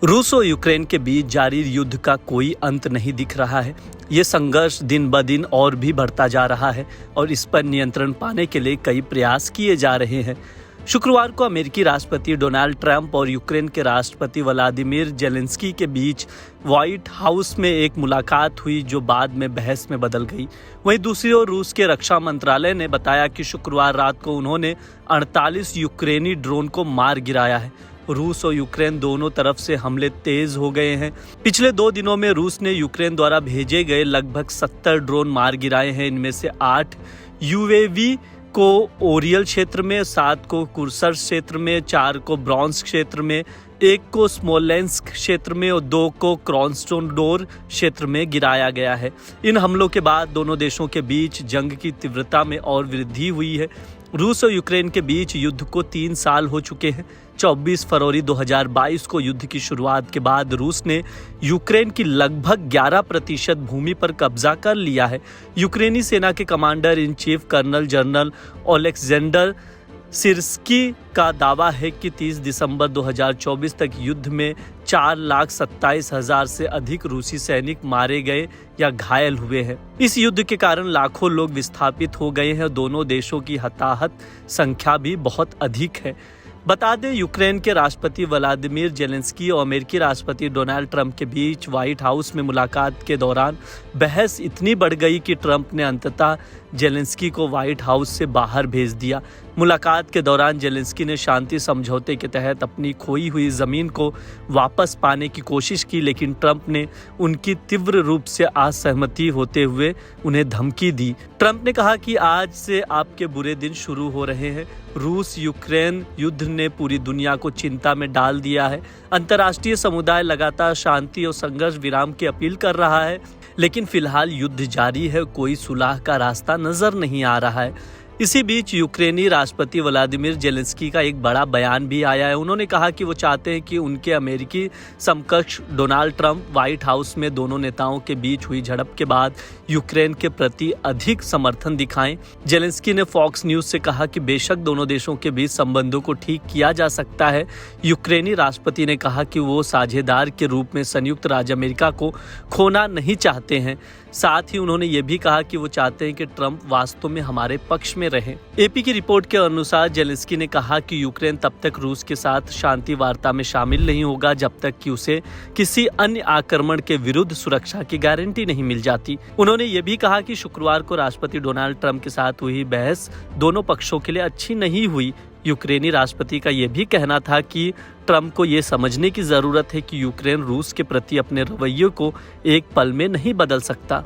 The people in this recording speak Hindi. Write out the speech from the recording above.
रूस और यूक्रेन के बीच जारी युद्ध का कोई अंत नहीं दिख रहा है। ये संघर्ष दिन ब दिन और भी बढ़ता जा रहा है और इस पर नियंत्रण पाने के लिए कई प्रयास किए जा रहे हैं। शुक्रवार को अमेरिकी राष्ट्रपति डोनाल्ड ट्रंप और यूक्रेन के राष्ट्रपति व्लादिमीर जेलेंस्की के बीच व्हाइट हाउस में एक मुलाकात हुई जो बाद में बहस में बदल गई। वहीं दूसरी ओर रूस के रक्षा मंत्रालय ने बताया कि शुक्रवार रात को उन्होंने 48 यूक्रेनी ड्रोन को मार गिराया है। रूस और यूक्रेन दोनों तरफ से हमले तेज हो गए हैं। पिछले 2 दिनों में रूस ने यूक्रेन द्वारा भेजे गए लगभग 70 ड्रोन मार गिराए हैं। इनमें से 8 यूएवी को ओरियल क्षेत्र में, 7 को कुर्सक क्षेत्र में, 4 को ब्रॉन्ज क्षेत्र में, 1 को स्मोलेंस्क क्षेत्र में और 2 को क्रोस्टोडोर क्षेत्र में गिराया गया है। इन हमलों के बाद दोनों देशों के बीच जंग की तीव्रता में और वृद्धि हुई है। रूस और यूक्रेन के बीच युद्ध को 3 साल हो चुके हैं। 24 फरवरी 2022 को युद्ध की शुरुआत के बाद रूस ने यूक्रेन की लगभग 11% भूमि पर कब्जा कर लिया है। यूक्रेनी सेना के commander in chief colonel general Oleksandr Syrskyi का दावा है कि 30 दिसंबर 2024 तक युद्ध में 4,27,000 से अधिक रूसी सैनिक मारे गए या घायल हुए हैं। इस युद्ध के कारण लाखों लोग विस्थापित हो गए हैं और दोनों देशों की हताहत संख्या भी बहुत अधिक है। बता दें, यूक्रेन के राष्ट्रपति व्लादिमीर जेलेंस्की और अमेरिकी राष्ट्रपति डोनाल्ड ट्रंप के बीच व्हाइट हाउस में मुलाकात के दौरान बहस इतनी बढ़ गई कि ट्रंप ने अंततः जेलेंस्की को व्हाइट हाउस से बाहर भेज दिया। मुलाकात के दौरान जेलेंस्की ने शांति समझौते के तहत अपनी खोई हुई जमीन को वापस पाने की कोशिश की, लेकिन ट्रंप ने उनकी तीव्र रूप से असहमति होते हुए उन्हें धमकी दी। ट्रंप ने कहा कि आज से आपके बुरे दिन शुरू हो रहे हैं। रूस यूक्रेन युद्ध ने पूरी दुनिया को चिंता में डाल दिया है। अंतर्राष्ट्रीय समुदाय लगातार शांति और संघर्ष विराम की अपील कर रहा है, लेकिन फिलहाल युद्ध जारी है, कोई सुलह का रास्ता नजर नहीं आ रहा है। इसी बीच यूक्रेनी राष्ट्रपति व्लादिमीर जेलेंस्की का एक बड़ा बयान भी आया है। उन्होंने कहा कि वो चाहते हैं कि उनके अमेरिकी समकक्ष डोनाल्ड ट्रंप व्हाइट हाउस में दोनों नेताओं के बीच हुई झड़प के बाद यूक्रेन के प्रति अधिक समर्थन दिखाएं। जेलेंस्की ने फॉक्स न्यूज से कहा कि बेशक दोनों देशों के बीच संबंधों को ठीक किया जा सकता है। यूक्रेनी राष्ट्रपति ने कहा कि वो साझेदार के रूप में संयुक्त राज्य अमेरिका को खोना नहीं चाहते हैं। साथ ही उन्होंने ये भी कहा कि वो चाहते हैं कि ट्रंप वास्तव में हमारे पक्ष में रहे। एपी की रिपोर्ट के अनुसार जेलेंस्की ने कहा कि यूक्रेन तब तक रूस के साथ शांति वार्ता में शामिल नहीं होगा जब तक कि उसे किसी अन्य आक्रमण के विरुद्ध सुरक्षा की गारंटी नहीं मिल जाती। उन्होंने ये भी कहा कि शुक्रवार को राष्ट्रपति डोनाल्ड ट्रंप के साथ हुई बहस दोनों पक्षों के लिए अच्छी नहीं हुई। यूक्रेनी राष्ट्रपति का यह भी कहना था कि ट्रंप को ये समझने की जरूरत है कि यूक्रेन रूस के प्रति अपने रवैये को एक पल में नहीं बदल सकता।